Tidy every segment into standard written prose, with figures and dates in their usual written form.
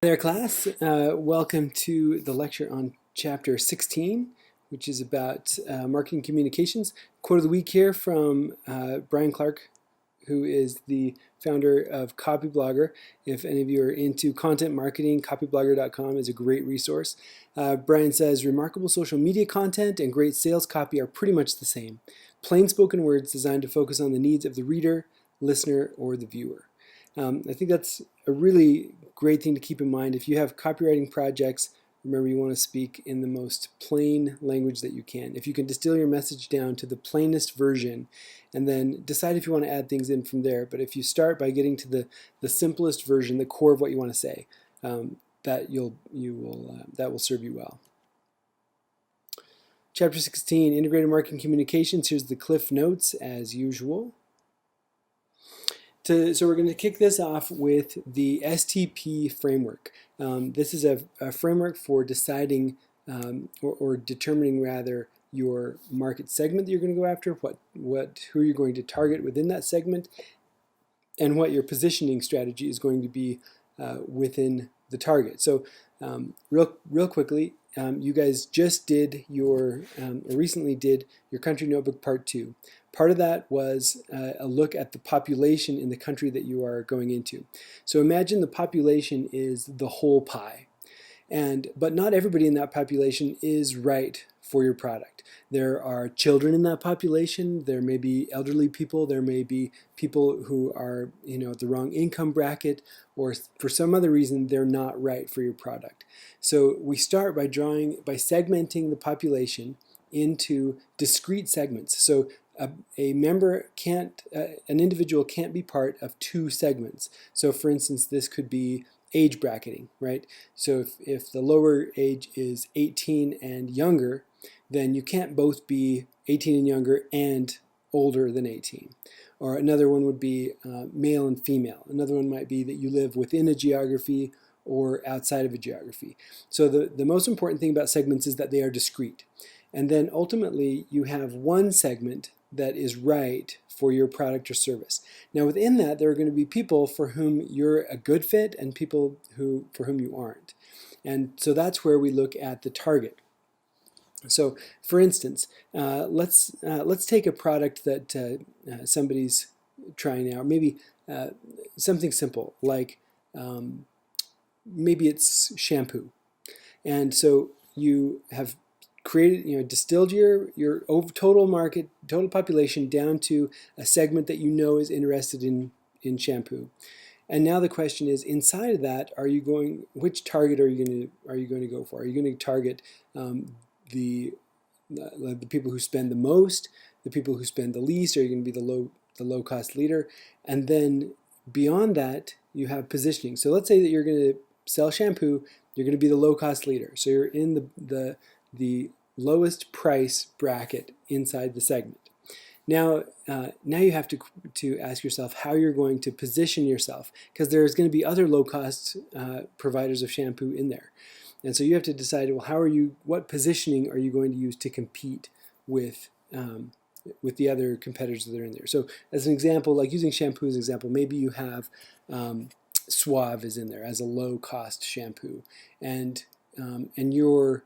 Hi there, class. Welcome to the lecture on Chapter 16, which is about marketing communications. Quote of the week here from Brian Clark, who is the founder of Copyblogger. If any of you are into content marketing, copyblogger.com is a great resource. Brian says, remarkable social media content and great sales copy are pretty much the same. Plain spoken words designed to focus on the needs of the reader, listener, or the viewer. I think that's a really great thing to keep in mind. If you have copywriting projects, remember you want to speak in the most plain language that you can. If you can distill your message down to the plainest version and then decide if you want to add things in from there. But if you start by getting to the simplest version, the core of what you want to say, that will serve you well. Chapter 16, Integrated Marketing Communications. Here's the Cliff Notes as usual. So we're going to kick this off with the STP framework. This is a framework for deciding or determining rather your market segment that you're going to go after, who you're going to target within that segment, and what your positioning strategy is going to be within the target. So real quickly, you guys just did recently did your Country Notebook Part 2. Part of that was a look at the population in the country that you are going into. So imagine the population is the whole pie, but not everybody in that population is right for your product. There are children in that population, there may be elderly people, there may be people who are the wrong income bracket, or for some other reason they're not right for your product. So we start by segmenting the population into discrete segments. So an individual can't be part of two segments. So for instance, this could be age bracketing, right? So if the lower age is 18 and younger, then you can't both be 18 and younger and older than 18. Or another one would be male and female. Another one might be that you live within a geography or outside of a geography. So the most important thing about segments is that they are discrete. And then ultimately you have one segment that is right for your product or service. Now within that, there are going to be people for whom you're a good fit and people for whom you aren't. And so that's where we look at the target. So for instance, let's take a product that somebody's trying out, maybe something simple like maybe it's shampoo. And so you have distilled your total population down to a segment that you know is interested in shampoo. And now the question is, inside of that, which target are you going to go for? Are you going to target the people who spend the most, the people who spend the least? Are you going to be the low cost leader? And then beyond that, you have positioning. So let's say that you're going to sell shampoo, you're going to be the low cost leader. So you're in the lowest price bracket inside the segment. Now you have to ask yourself how you're going to position yourself, because there's going to be other low cost providers of shampoo in there. And so you have to decide, well, what positioning are you going to use to compete with the other competitors that are in there? So as an example, like using shampoo as an example, maybe you have Suave is in there as a low cost shampoo, and you're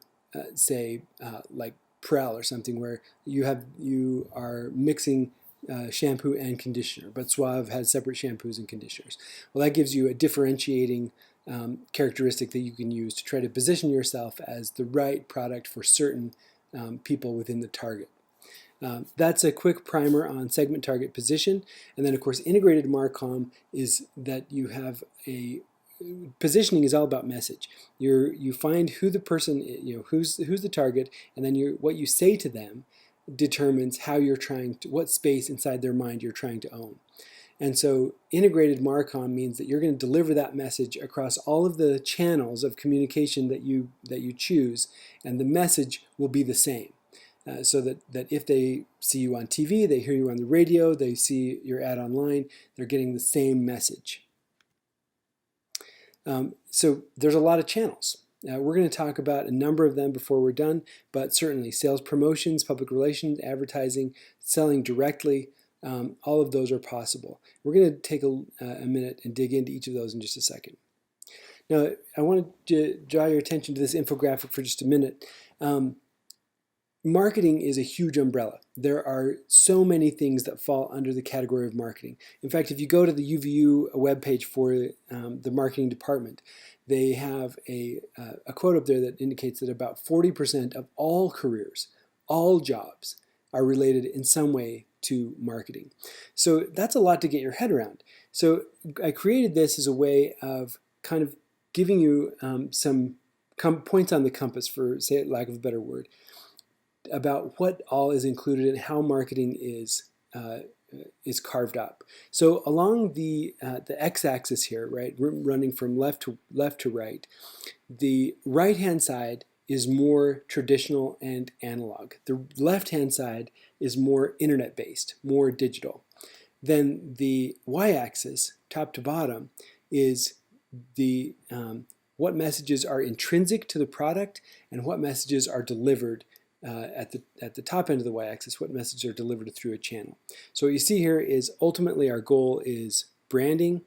say like Prel or something, where you are mixing shampoo and conditioner, but Suave has separate shampoos and conditioners. Well, that gives you a differentiating characteristic that you can use to try to position yourself as the right product for certain people within the target. That's a quick primer on segment, target, position. And then of course integrated MarCom is that you have positioning is all about message. You find who the person, who's the target, and then what you say to them determines what space inside their mind you're trying to own. And so integrated MarCom means that you're going to deliver that message across all of the channels of communication that you choose, and the message will be the same. So that if they see you on TV, they hear you on the radio, they see your ad online, they're getting the same message. So there's a lot of channels. We're going to talk about a number of them before we're done, but certainly sales promotions, public relations, advertising, selling directly, all of those are possible. We're going to take a minute and dig into each of those in just a second. Now, I want to draw your attention to this infographic for just a minute. Marketing is a huge umbrella. There are so many things that fall under the category of marketing. In fact, if you go to the UVU webpage for the marketing department, they have a quote up there that indicates that about 40% of all careers, all jobs, are related in some way to marketing. So that's a lot to get your head around. So I created this as a way of kind of giving you some points on the compass, for lack of a better word, about what all is included and how marketing is carved up. So along the x-axis here, right, running from left to right, the right-hand side is more traditional and analog. The left-hand side is more internet-based, more digital. Then the y-axis, top to bottom, is the what messages are intrinsic to the product and what messages are delivered at the top end of the y-axis, what messages are delivered through a channel. So what you see here is ultimately our goal is branding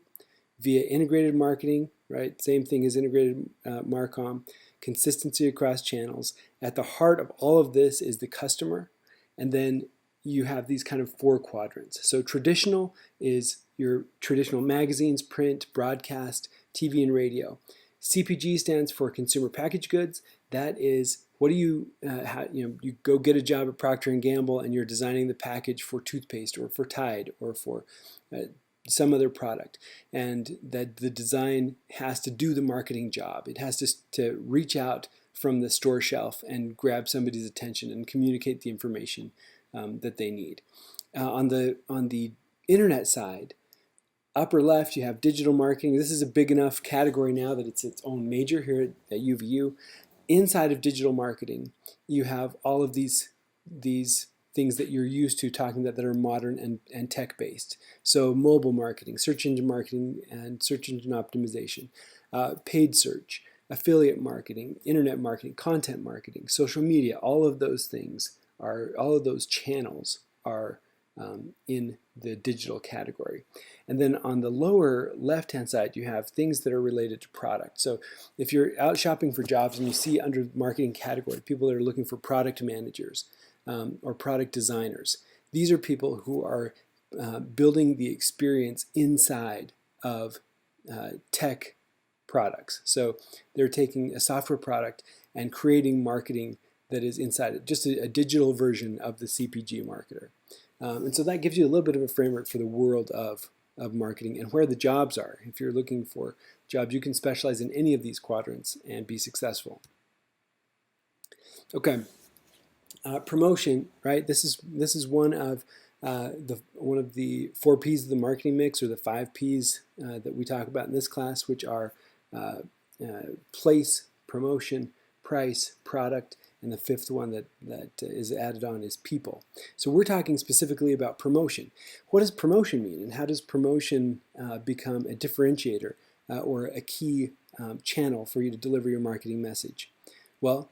via integrated marketing, right? Same thing as integrated Marcom, consistency across channels. At the heart of all of this is the customer, and then you have these kind of 4 quadrants. So traditional is your traditional magazines, print, broadcast, TV, and radio. CPG stands for consumer packaged goods. That is, what do you go get a job at Procter & Gamble and you're designing the package for toothpaste or for Tide or for some other product, and that the design has to do the marketing job. It has to reach out from the store shelf and grab somebody's attention and communicate the information that they need. On the internet side, upper left, you have digital marketing. This is a big enough category now that it's its own major here at UVU. Inside of digital marketing, you have all of these things that you're used to talking about that are modern and tech-based. So mobile marketing, search engine marketing, and search engine optimization, paid search, affiliate marketing, internet marketing, content marketing, social media. All of those channels are in the digital category. And then on the lower left-hand side, you have things that are related to product. So if you're out shopping for jobs and you see under marketing category people that are looking for product managers or product designers, these are people who are building the experience inside of tech products. So they're taking a software product and creating marketing that is inside it, just a digital version of the CPG marketer. And so that gives you a little bit of a framework for the world of marketing and where the jobs are. If you're looking for jobs, you can specialize in any of these quadrants and be successful. Okay, promotion, right? This is one of the 4 P's of the marketing mix, or the 5 P's that we talk about in this class, which are place, promotion, price, product, and the 5th one that is added on is people. So we're talking specifically about promotion. What does promotion mean, and how does promotion become a differentiator or a key channel for you to deliver your marketing message? Well,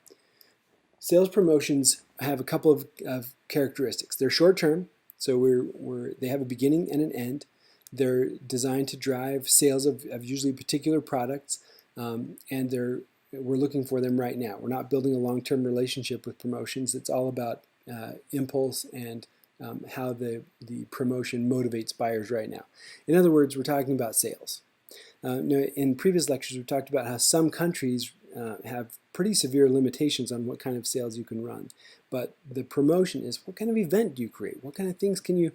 sales promotions have a couple of characteristics. They're short-term, so they have a beginning and an end. They're designed to drive sales of usually particular products, and we're looking for them right now. We're not building a long-term relationship with promotions. It's all about impulse and how the promotion motivates buyers right now. In other words, we're talking about sales. In previous lectures, we've talked about how some countries have pretty severe limitations on what kind of sales you can run. But the promotion is, what kind of event do you create? What kind of things can you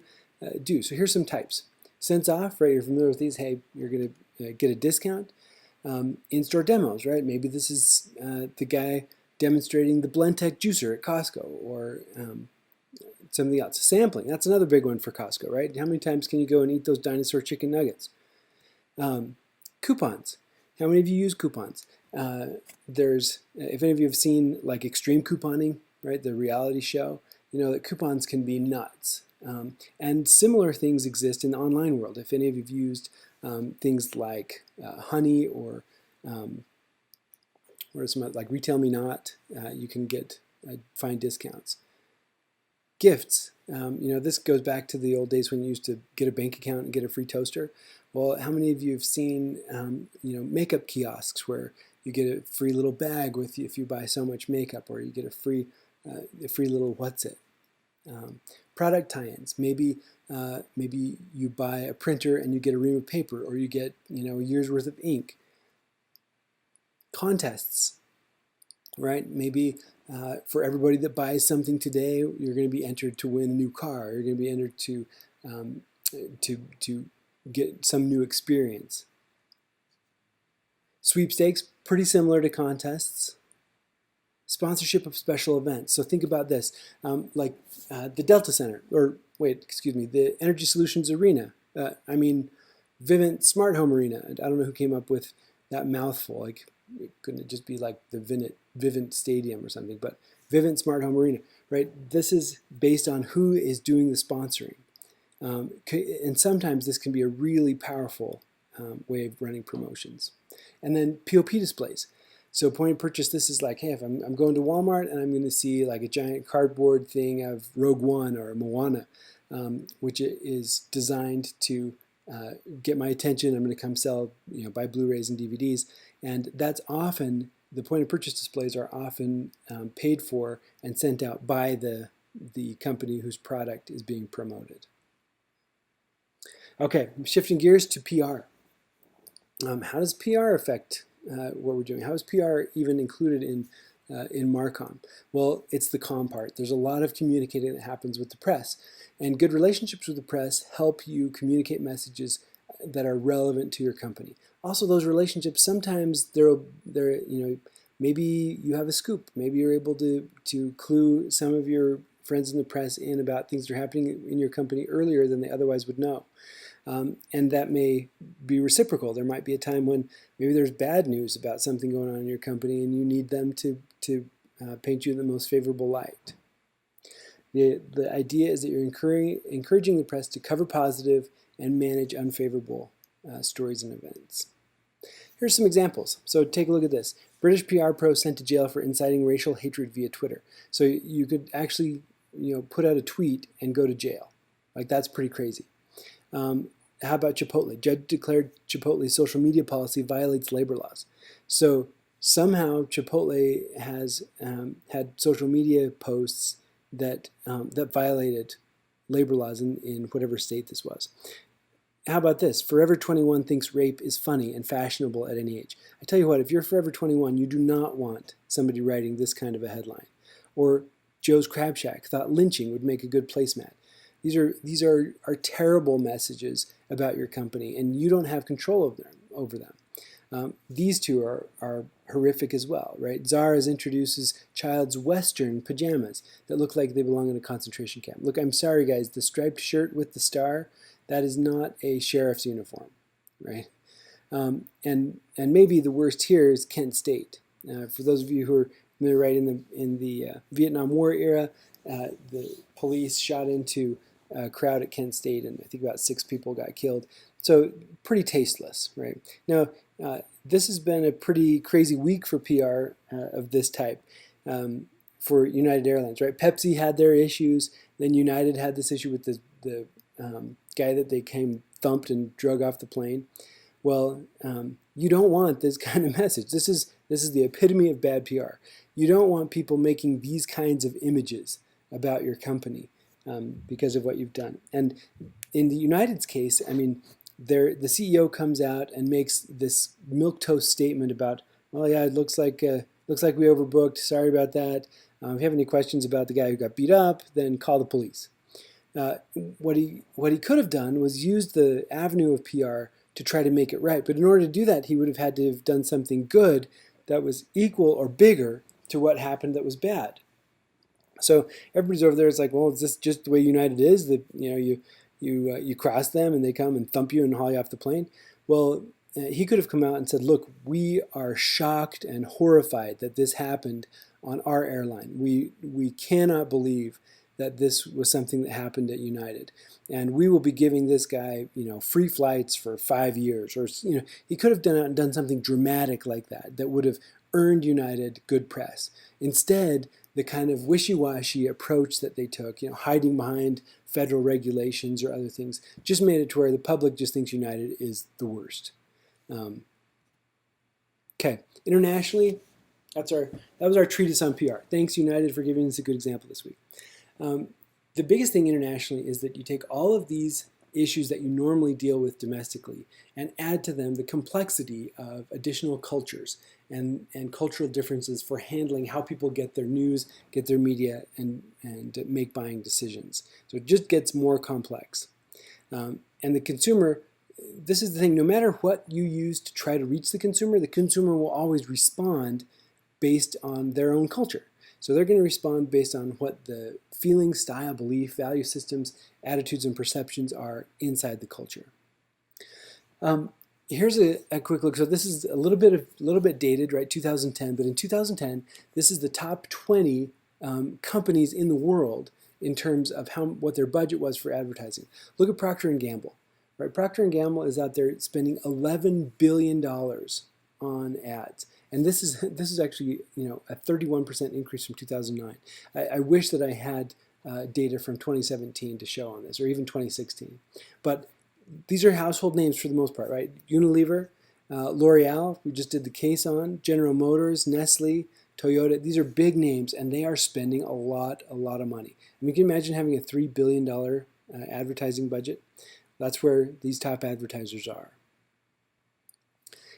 do? So here's some types. Cents off, right? You're familiar with these. Hey, you're going to get a discount. In-store demos, right? Maybe this is the guy demonstrating the Blendtec juicer at Costco, or something else. Sampling, that's another big one for Costco, right? How many times can you go and eat those dinosaur chicken nuggets? Coupons. How many of you use coupons? If any of you have seen like Extreme Couponing, right, the reality show, you know that coupons can be nuts. And similar things exist in the online world. If any of you have used things like Honey or some like Retail Me Not, you can find discounts. Gifts. This goes back to the old days when you used to get a bank account and get a free toaster. Well, how many of you have seen makeup kiosks where you get a free little bag with you if you buy so much makeup, or you get a free little what's it. Product tie-ins. Maybe you buy a printer and you get a ream of paper, or you get a year's worth of ink. Contests, right? Maybe for everybody that buys something today, you're going to be entered to win a new car. You're going to be entered to get some new experience. Sweepstakes, pretty similar to contests. Sponsorship of special events. So think about this, like the Delta Center, the Energy Solutions Arena. Vivint Smart Home Arena. I don't know who came up with that mouthful. Like, couldn't it just be like the Vivint Stadium or something? But Vivint Smart Home Arena, right? This is based on who is doing the sponsoring. And sometimes this can be a really powerful way of running promotions. And then POP displays. So point of purchase, this is like, hey, if I'm going to Walmart and I'm going to see like a giant cardboard thing of Rogue One or Moana, which is designed to get my attention. I'm going to come sell, buy Blu-rays and DVDs. And that's often, the point of purchase displays are often paid for and sent out by the company whose product is being promoted. Okay, shifting gears to PR. How does PR affect what we're doing? How is PR even included in Marcom? Well, it's the com part. There's a lot of communicating that happens with the press, and good relationships with the press help you communicate messages that are relevant to your company. Also, those relationships, sometimes maybe you have a scoop. Maybe you're able to clue some of your friends in the press in about things that are happening in your company earlier than they otherwise would know. And that may be reciprocal. There might be a time when maybe there's bad news about something going on in your company and you need them to paint you in the most favorable light. The idea is that you're encouraging the press to cover positive and manage unfavorable stories and events. Here's some examples. So take a look at this. British PR pro sent to jail for inciting racial hatred via Twitter. So you could actually put out a tweet and go to jail. Like, that's pretty crazy. How about Chipotle? Judge declared Chipotle's social media policy violates labor laws. So somehow Chipotle has had social media posts that violated labor laws in whatever state this was. How about this? Forever 21 thinks rape is funny and fashionable at any age. I tell you what, if you're Forever 21, you do not want somebody writing this kind of a headline. Or Joe's Crab Shack thought lynching would make a good placemat. These are terrible messages about your company, and you don't have control over them. These two are horrific as well, right? Zara's introduces child's Western pajamas that look like they belong in a concentration camp. Look, I'm sorry, guys, the striped shirt with the star, that is not a sheriff's uniform, right? And maybe the worst here is Kent State. For those of you who are right in the Vietnam War era, the police shot into a crowd at Kent State, and I think about 6 people got killed. So pretty tasteless, right? Now, this has been a pretty crazy week for PR of this type for United Airlines, right? Pepsi had their issues, then United had this issue with the guy that they came thumped and drug off the plane. Well, you don't want this kind of message. This is the epitome of bad PR. You don't want people making these kinds of images about your company because of what you've done. And in the United's case, I mean, the CEO comes out and makes this milquetoast statement about, well, yeah, it looks like we overbooked. Sorry about that. If you have any questions about the guy who got beat up, then call the police. What he could have done was use the avenue of PR to try to make it right. But in order to do that, he would have had to have done something good that was equal or bigger to what happened that was bad. So everybody's over there. It's like, well, is this just the way United is? That you cross them and they come and thump you and haul you off the plane? Well, he could have come out and said, look, we are shocked and horrified that this happened on our airline. We cannot believe that this was something that happened at United, and we will be giving this guy, free flights for 5 years, or he could have done something dramatic like that that would have earned United good press. Instead, the kind of wishy-washy approach that they took, hiding behind federal regulations or other things, just made it to where the public just thinks United is the worst. Okay, internationally, that was our treatise on PR. Thanks, United, for giving us a good example this week. The biggest thing internationally is that you take all of these issues that you normally deal with domestically and add to them the complexity of additional cultures and cultural differences for handling how people get their news, get their media, and make buying decisions. So it just gets more complex. And the consumer, this is the thing, no matter what you use to try to reach the consumer will always respond based on their own culture. So they're going to respond based on what the feeling, style, belief, value systems, attitudes, and perceptions are inside the culture. Here's a quick look. So this is a little bit dated, right? 2010. But in 2010, this is the top 20 companies in the world in terms of what their budget was for advertising. Look at Procter & Gamble. Right? Procter & Gamble is out there spending $11 billion on ads. And this is actually a 31% increase from 2009. I wish that I had data from 2017 to show on this, or even 2016. But these are household names for the most part, right? Unilever, L'Oreal, we just did the case on, General Motors, Nestle, Toyota. These are big names, and they are spending a lot of money. I mean, can you imagine having a $3 billion advertising budget? That's where these top advertisers are.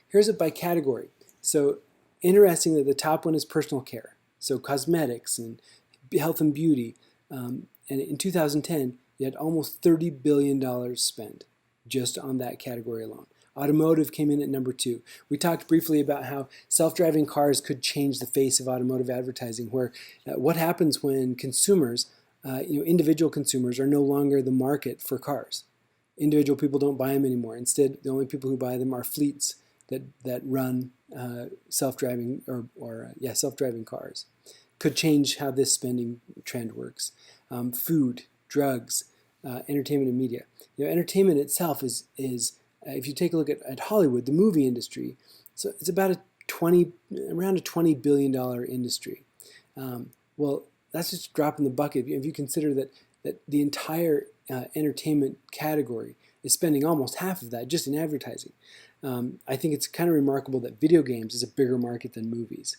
Here's it by category. So interesting that the top one is personal care. So cosmetics and health and beauty. And in 2010, you had almost $30 billion spent just on that category alone. Automotive came in at number 2. We talked briefly about how self-driving cars could change the face of automotive advertising, where what happens when consumers, individual consumers, are no longer the market for cars. Individual people don't buy them anymore. Instead, the only people who buy them are fleets that run self-driving self-driving cars. Could change how this spending trend works. Food, drugs, entertainment, and media. Entertainment itself is if you take a look at Hollywood, the movie industry, so it's about around a $20 billion industry. Well, that's just a drop in the bucket if you consider that the entire entertainment category is spending almost half of that just in advertising. I think it's kind of remarkable that video games is a bigger market than movies.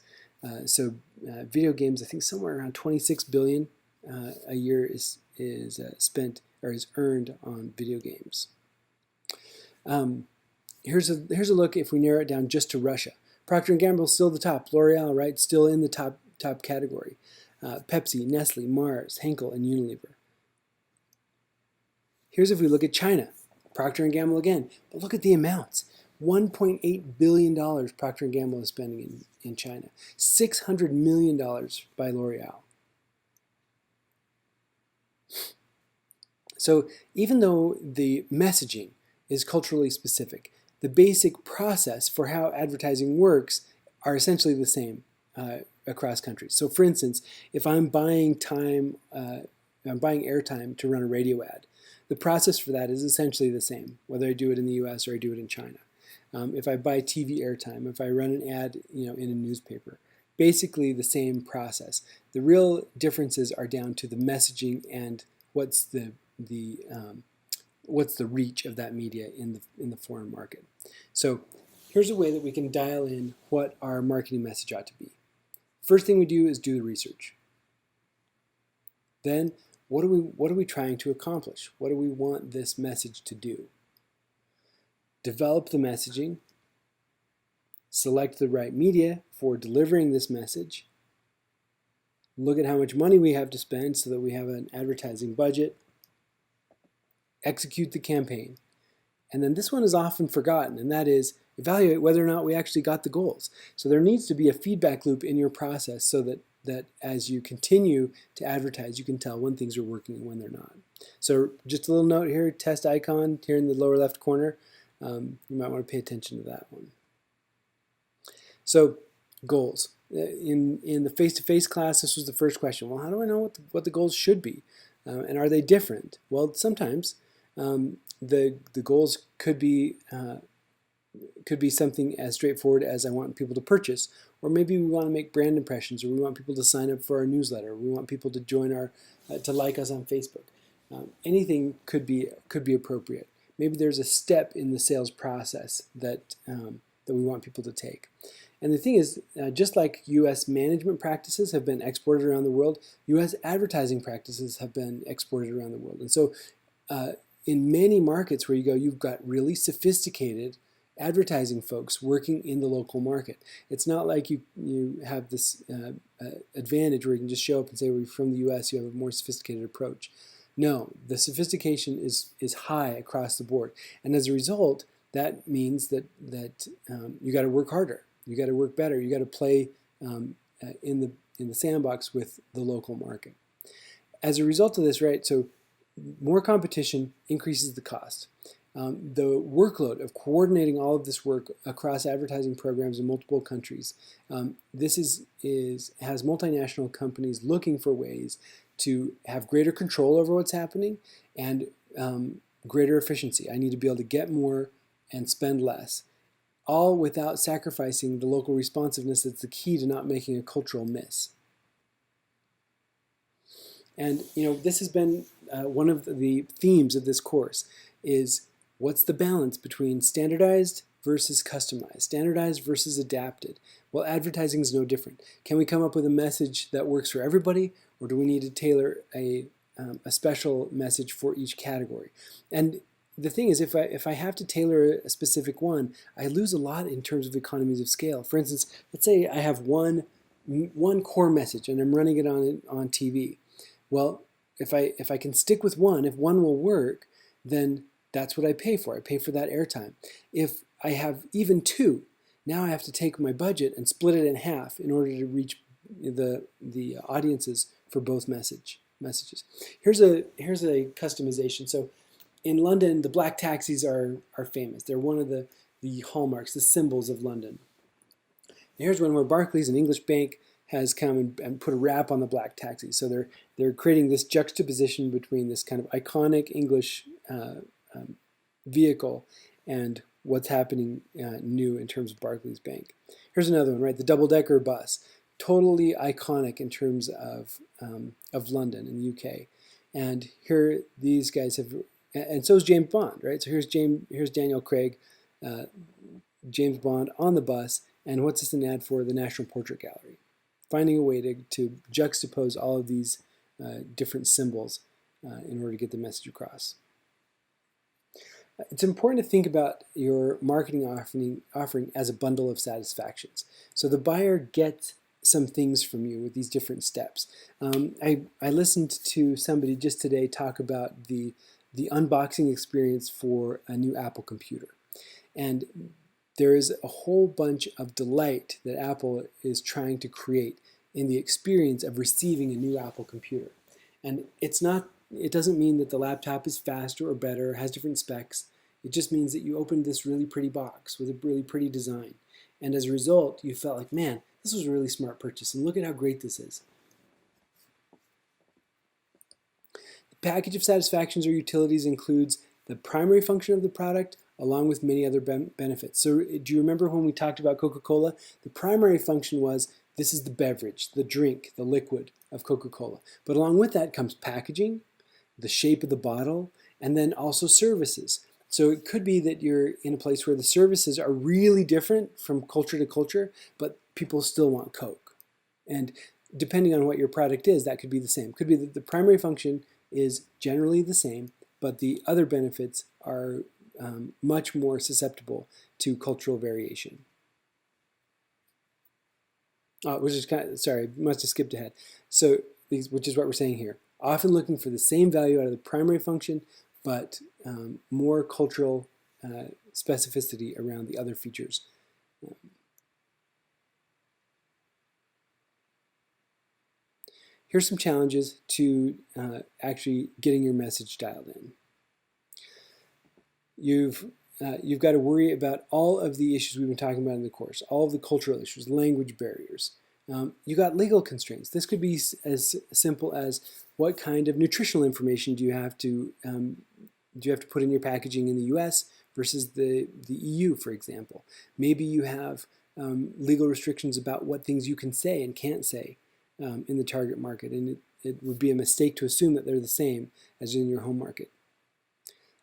So video games, I think somewhere around 26 billion a year is spent or is earned on video games. Here's a look if we narrow it down just to Russia. Procter & Gamble is still the top. L'Oreal, right, still in the top category. Pepsi, Nestle, Mars, Henkel, and Unilever. Here's if we look at China. Procter & Gamble again. But look at the amounts. $1.8 billion Procter & Gamble is spending in China. $600 million by L'Oreal. So even though the messaging is culturally specific, the basic process for how advertising works are essentially the same across countries. So for instance, if I'm buying airtime to run a radio ad, the process for that is essentially the same, whether I do it in the US or I do it in China. If I buy TV airtime, if I run an ad in a newspaper, basically the same process. The real differences are down to the messaging and what's the reach of that media in the foreign market. So here's a way that we can dial in what our marketing message ought to be. First thing we do is do the research. Then what are we trying to accomplish? What do we want this message to do? Develop the messaging, select the right media for delivering this message, look at how much money we have to spend so that we have an advertising budget, execute the campaign. And then this one is often forgotten, and that is evaluate whether or not we actually got the goals. So there needs to be a feedback loop in your process so that as you continue to advertise, you can tell when things are working and when they're not. So just a little note here, test icon here in the lower left corner. You might want to pay attention to that one. So goals. In the face-to-face class, this was the first question. Well, how do I know what the goals should be? And are they different? Well, sometimes the goals could be something as straightforward as I want people to purchase, or maybe we want to make brand impressions, or we want people to sign up for our newsletter, or we want people to join our to like us on Facebook. Anything could be appropriate. Maybe there's a step in the sales process that we want people to take. And the thing is, just like U.S. management practices have been exported around the world, U.S. advertising practices have been exported around the world. And so in many markets where you go, you've got really sophisticated advertising folks working in the local market. It's not like you have this advantage where you can just show up and say, well, you're from the U.S., you have a more sophisticated approach. No, the sophistication is high across the board. And as a result, that means that you got to work harder. You got to work better. You got to play in the sandbox with the local market. As a result of this, right? So more competition increases the cost. The workload of coordinating all of this work across advertising programs in multiple countries. This has multinational companies looking for ways to have greater control over what's happening and greater efficiency. I need to be able to get more and spend less, all without sacrificing the local responsiveness that's the key to not making a cultural miss. And this has been one of the themes of this course is what's the balance between standardized versus customized, standardized versus adapted? Well, advertising is no different. Can we come up with a message that works for everybody, or do we need to tailor a special message for each category? And the thing is, if I have to tailor a specific one, I lose a lot in terms of economies of scale. For instance, let's say I have one core message and I'm running it on TV. Well, if I can stick with one, if one will work, then that's what I pay for. I pay for that airtime. If I have even two, now I have to take my budget and split it in half in order to reach the audiences for both messages. Here's a customization. So in London, the black taxis are famous. They're one of the hallmarks, the symbols of London. And here's one where Barclays, an English bank, has come and put a wrap on the black taxis. So they're creating this juxtaposition between this kind of iconic English vehicle and what's happening new in terms of Barclays Bank. Here's another one, right? The double-decker bus, totally iconic in terms of London in the UK. And here these guys have, and so is James Bond, right? So here's Daniel Craig, James Bond on the bus, and what's this an ad for? The National Portrait Gallery. Finding a way to juxtapose all of these different symbols in order to get the message across. It's important to think about your marketing offering as a bundle of satisfactions. So the buyer gets some things from you with these different steps. I listened to somebody just today talk about the unboxing experience for a new Apple computer. And there is a whole bunch of delight that Apple is trying to create in the experience of receiving a new Apple computer. And it doesn't mean that the laptop is faster or better or has different specs. It just means that you opened this really pretty box with a really pretty design. And as a result, you felt like, man, this was a really smart purchase, and look at how great this is. The package of satisfactions or utilities includes the primary function of the product along with many other benefits. So do you remember when we talked about Coca-Cola? The primary function was this is the beverage, the drink, the liquid of Coca-Cola. But along with that comes packaging, the shape of the bottle, and then also services. So it could be that you're in a place where the services are really different from culture to culture, but people still want Coke. And depending on what your product is, that could be the same. It could be that the primary function is generally the same, but the other benefits are much more susceptible to cultural variation. Which is sorry, must have skipped ahead. So, which is what we're saying here. Often looking for the same value out of the primary function, but more cultural specificity around the other features. Here's some challenges to actually getting your message dialed in. You've got to worry about all of the issues we've been talking about in the course, all of the cultural issues, language barriers, You got legal constraints. This could be as simple as what kind of nutritional information do you have to put in your packaging in the U.S. versus the EU, for example. Maybe you have legal restrictions about what things you can say and can't say in the target market, and it would be a mistake to assume that they're the same as in your home market.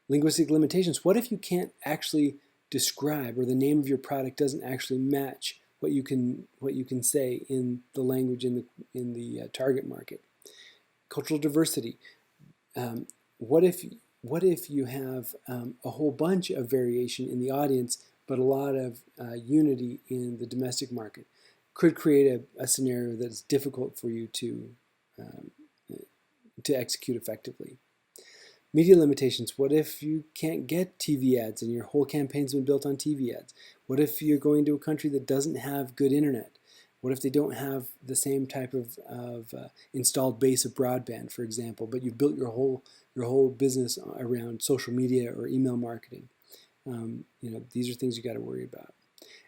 Linguistic limitations. What if you can't actually describe, or the name of your product doesn't actually match what you can say in the language in the target market? Cultural diversity. What if you have a whole bunch of variation in the audience, but a lot of unity in the domestic market? Could create a scenario that's difficult for you to execute effectively. Media limitations. What if you can't get TV ads and your whole campaign's been built on TV ads? What if you're going to a country that doesn't have good internet? What if they don't have the same type of installed base of broadband, for example, but you've built your whole business around social media or email marketing? These are things you got to worry about.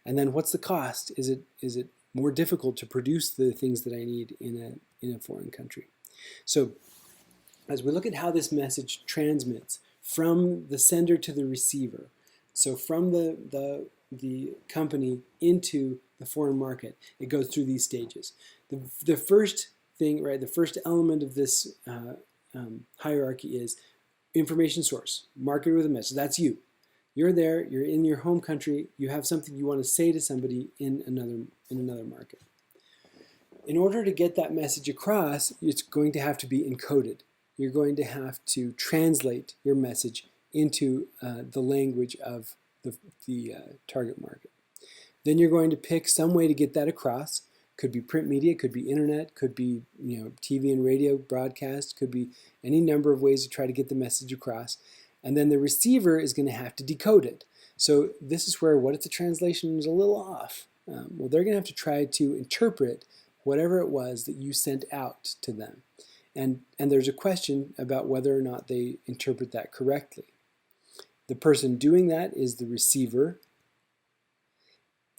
And then what's the cost? Is it more difficult to produce the things that I need in a foreign country? So as we look at how this message transmits from the sender to the receiver, so from the company into the foreign market, it goes through these stages. The first thing, right, the first element of this hierarchy is information source, marketer with a message. That's you. You're there, you're in your home country, you have something you want to say to somebody in another market. In order to get that message across, it's going to have to be encoded. You're going to have to translate your message into the language of the target market. Then you're going to pick some way to get that across. Could be print media, could be internet, could be TV and radio broadcast, could be any number of ways to try to get the message across. And then the receiver is going to have to decode it. So this is where what if the translation is a little off? Well, they're going to have to try to interpret whatever it was that you sent out to them. And there's a question about whether or not they interpret that correctly. The person doing that is the receiver.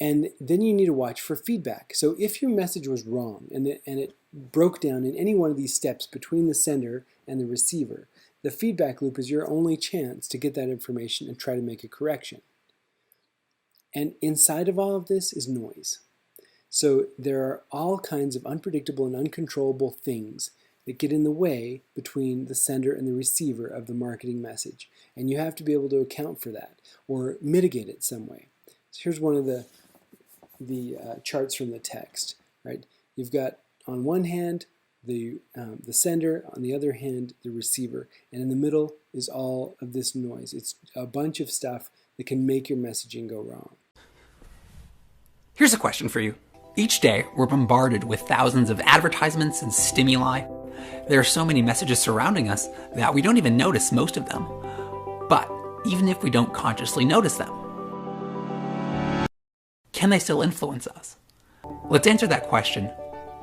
And then you need to watch for feedback. So if your message was wrong and it broke down in any one of these steps between the sender and the receiver, the feedback loop is your only chance to get that information and try to make a correction. And inside of all of this is noise. So there are all kinds of unpredictable and uncontrollable things that get in the way between the sender and the receiver of the marketing message. And you have to be able to account for that or mitigate it some way. So here's one of the charts from the text, right? You've got on one hand the sender, on the other hand the receiver, and in the middle is all of this noise. It's a bunch of stuff that can make your messaging go wrong. Here's a question for you. Each day, we're bombarded with thousands of advertisements and stimuli. There are so many messages surrounding us that we don't even notice most of them. But even if we don't consciously notice them, can they still influence us? Let's answer that question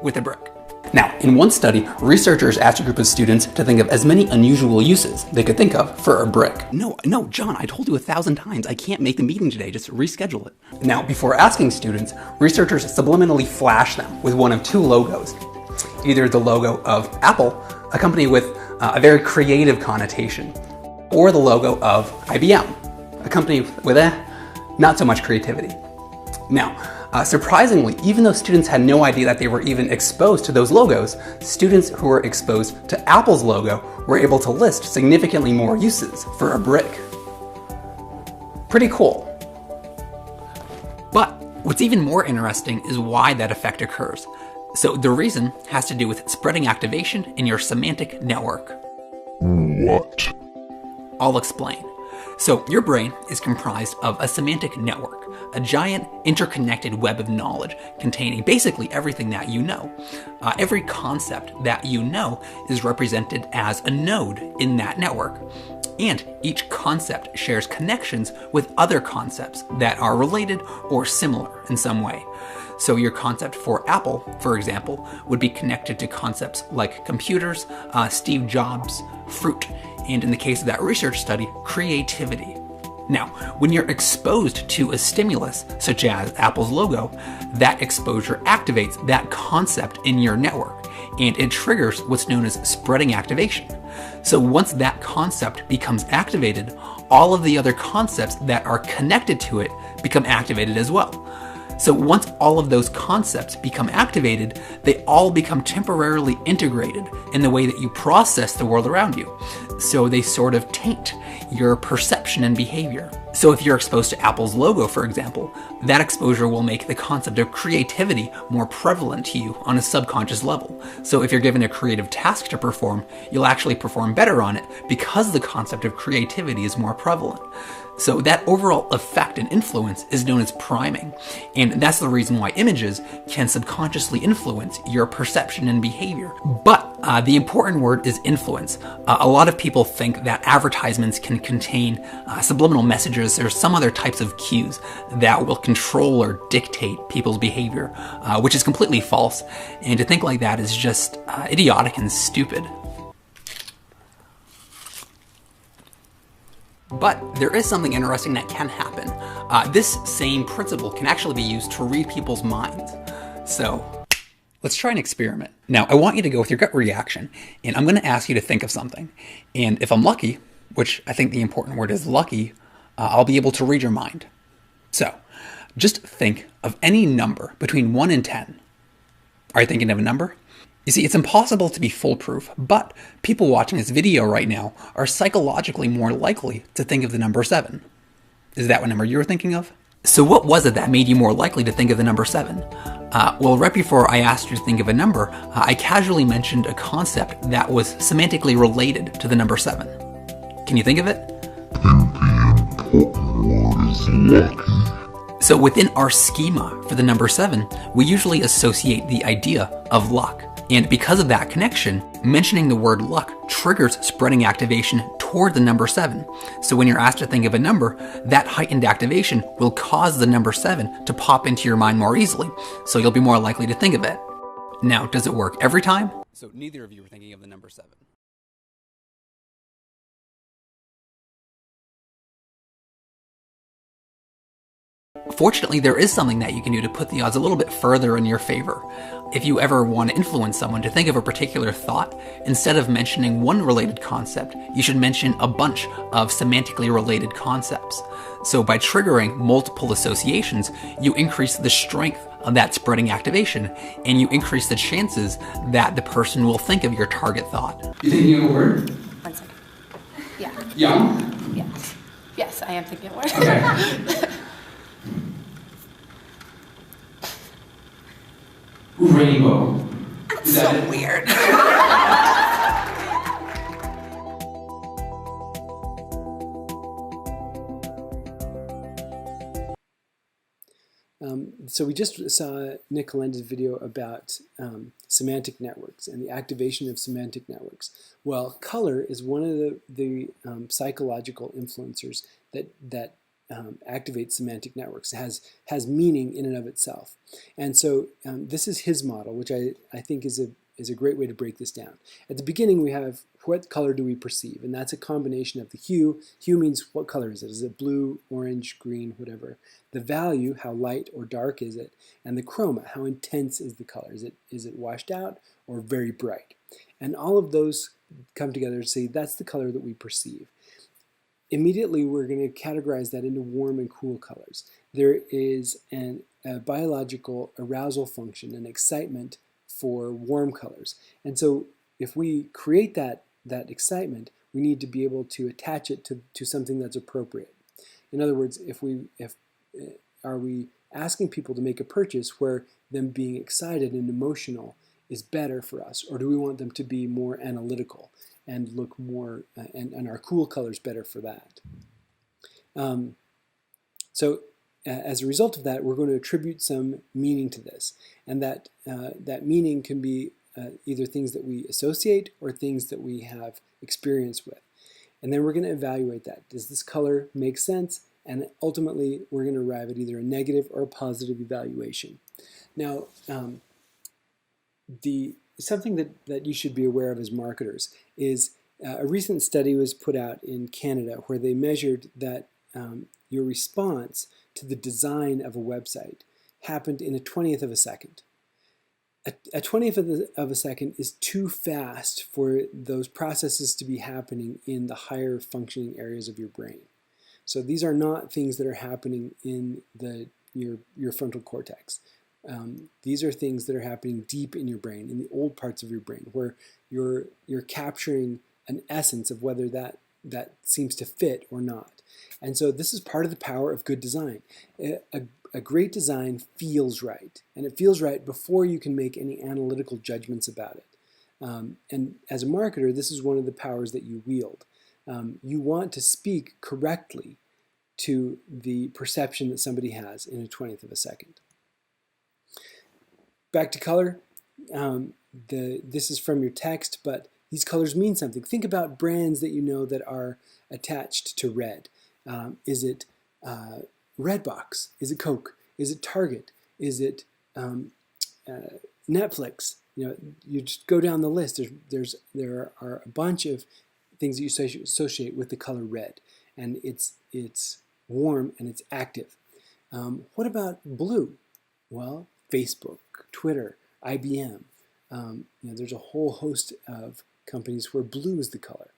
with a brick. Now, in one study, researchers asked a group of students to think of as many unusual uses they could think of for a brick. No, John, I told you 1,000 times, I can't make the meeting today, just reschedule it. Now, before asking students, researchers subliminally flashed them with one of two logos. Either the logo of Apple, a company with a very creative connotation, or the logo of IBM, a company with not so much creativity. Now, surprisingly, even though students had no idea that they were even exposed to those logos, students who were exposed to Apple's logo were able to list significantly more uses for a brick. Pretty cool. But what's even more interesting is why that effect occurs. So the reason has to do with spreading activation in your semantic network. What? I'll explain. So your brain is comprised of a semantic network, a giant interconnected web of knowledge containing basically everything that you know. Every concept that you know is represented as a node in that network. And each concept shares connections with other concepts that are related or similar in some way. So your concept for Apple, for example, would be connected to concepts like computers, Steve Jobs, fruit, and in the case of that research study, creativity. Now, when you're exposed to a stimulus, such as Apple's logo, that exposure activates that concept in your network, and it triggers what's known as spreading activation. So once that concept becomes activated, all of the other concepts that are connected to it become activated as well. So once all of those concepts become activated, they all become temporarily integrated in the way that you process the world around you. So they sort of taint your perception and behavior. So if you're exposed to Apple's logo, for example, that exposure will make the concept of creativity more prevalent to you on a subconscious level. So if you're given a creative task to perform, you'll actually perform better on it because the concept of creativity is more prevalent. So that overall effect and influence is known as priming. And that's the reason why images can subconsciously influence your perception and behavior. But the important word is influence. A lot of people think that advertisements can contain subliminal messages or some other types of cues that will control or dictate people's behavior, which is completely false. And to think like that is just idiotic and stupid. But there is something interesting that can happen. This same principle can actually be used to read people's minds. So let's try an experiment. Now, I want you to go with your gut reaction, and I'm going to ask you to think of something. And if I'm lucky, which I think the important word is lucky, I'll be able to read your mind. So just think of any number between 1 and 10. Are you thinking of a number? You see, it's impossible to be foolproof, but people watching this video right now are psychologically more likely to think of the number 7. Is that what number you were thinking of? So what was it that made you more likely to think of the number 7? Well, right before I asked you to think of a number, I casually mentioned a concept that was semantically related to the number 7. Can you think of it? The important word is lucky. So within our schema for the number 7, we usually associate the idea of luck. And because of that connection, mentioning the word luck triggers spreading activation toward the number 7. So when you're asked to think of a number, that heightened activation will cause the number 7 to pop into your mind more easily. So you'll be more likely to think of it. Now, does it work every time? So neither of you were thinking of the number 7. Fortunately, there is something that you can do to put the odds a little bit further in your favor. If you ever want to influence someone to think of a particular thought, instead of mentioning one related concept, you should mention a bunch of semantically related concepts. So by triggering multiple associations, you increase the strength of that spreading activation, and you increase the chances that the person will think of your target thought. You thinking of a word? 1 second. Yeah. Young? Yeah. Yes, I am thinking of a word. Okay. Rainbow. Is that So it? weird. So we just saw Nick Kalenda's video about semantic networks and the activation of semantic networks. Well, color is one of the psychological influencers that activates semantic networks. It has meaning in and of itself. And so this is his model, which I think is a great way to break this down. At the beginning, we have what color do we perceive, and that's a combination of the hue. Hue means what color is it? Is it blue, orange, green, whatever? The value, how light or dark is it? And the chroma, how intense is the color? Is it washed out or very bright? And all of those come together to say that's the color that we perceive. Immediately, we're going to categorize that into warm and cool colors. There is a biological arousal function, an excitement for warm colors. And so if we create that excitement, we need to be able to attach it to something that's appropriate. In other words, are we asking people to make a purchase where them being excited and emotional is better for us, or do we want them to be more analytical and look more, and are cool colors better for that? So as a result of that, we're going to attribute some meaning to this, and that meaning can be either things that we associate or things that we have experience with. And then we're going to evaluate that. Does this color make sense? And ultimately, we're going to arrive at either a negative or a positive evaluation. Now, something that you should be aware of as marketers is a recent study was put out in Canada where they measured that your response to the design of a website happened in a 20th of a second. A 20th of a second is too fast for those processes to be happening in the higher functioning areas of your brain. So these are not things that are happening in your frontal cortex. These are things that are happening deep in your brain, in the old parts of your brain, where you're capturing an essence of whether that seems to fit or not. And so this is part of the power of good design. A great design feels right, and it feels right before you can make any analytical judgments about it. And as a marketer, this is one of the powers that you wield. You want to speak correctly to the perception that somebody has in a 20th of a second. Back to color. This is from your text, but these colors mean something. Think about brands that you know that are attached to red. Is it Redbox? Is it Coke? Is it Target? Is it Netflix? You just go down the list. There are a bunch of things that you associate with the color red, and it's warm and it's active. What about blue? Well, Facebook, Twitter, IBM. There's a whole host of companies where blue is the color.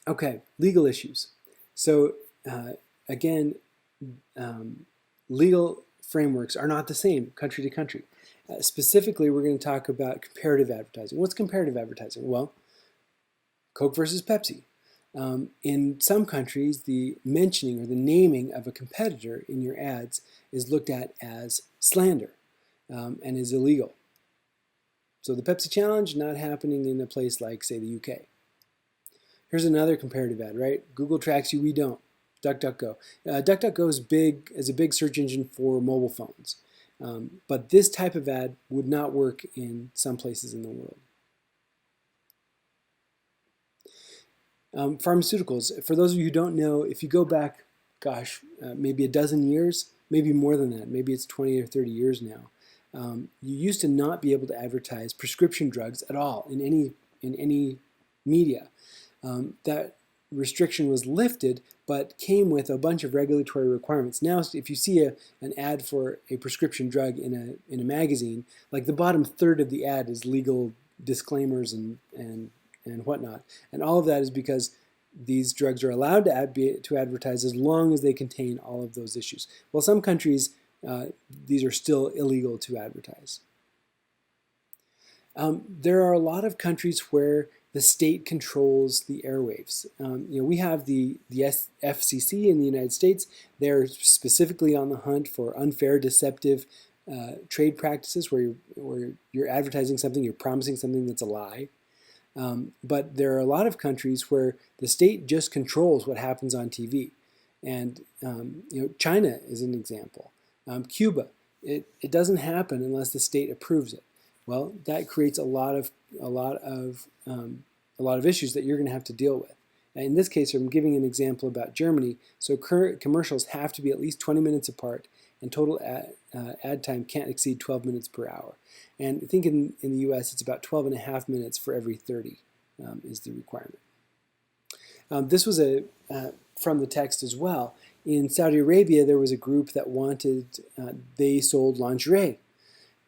Okay, legal issues. So again, legal frameworks are not the same country to country. Specifically, we're going to talk about comparative advertising. What's comparative advertising? Well, Coke versus Pepsi. In some countries, the mentioning or the naming of a competitor in your ads is looked at as slander and is illegal. So the Pepsi Challenge not happening in a place like, say, the UK. Here's another comparative ad, right? Google tracks you, we don't. DuckDuckGo. DuckDuckGo is a big search engine for mobile phones. But this type of ad would not work in some places in the world. Pharmaceuticals. For those of you who don't know, if you go back, maybe a dozen years, maybe more than that, maybe it's 20 or 30 years now, you used to not be able to advertise prescription drugs at all in any media. That restriction was lifted, but came with a bunch of regulatory requirements. Now, if you see an ad for a prescription drug in a magazine, like the bottom third of the ad is legal disclaimers and whatnot. And all of that is because these drugs are allowed to advertise as long as they contain all of those issues. Well, some countries, these are still illegal to advertise. There are a lot of countries where the state controls the airwaves. We have the FCC in the United States. They're specifically on the hunt for unfair, deceptive trade practices where you're advertising something, you're promising something that's a lie. But there are a lot of countries where the state just controls what happens on TV. And China is an example. Cuba, it doesn't happen unless the state approves it. Well, that creates a lot of issues that you're going to have to deal with. And in this case, I'm giving an example about Germany. So current commercials have to be at least 20 minutes apart, and total ad time can't exceed 12 minutes per hour. And I think in the U.S. it's about 12 and a half minutes for every 30 is the requirement. This was from the text as well. In Saudi Arabia, there was a group that they sold lingerie.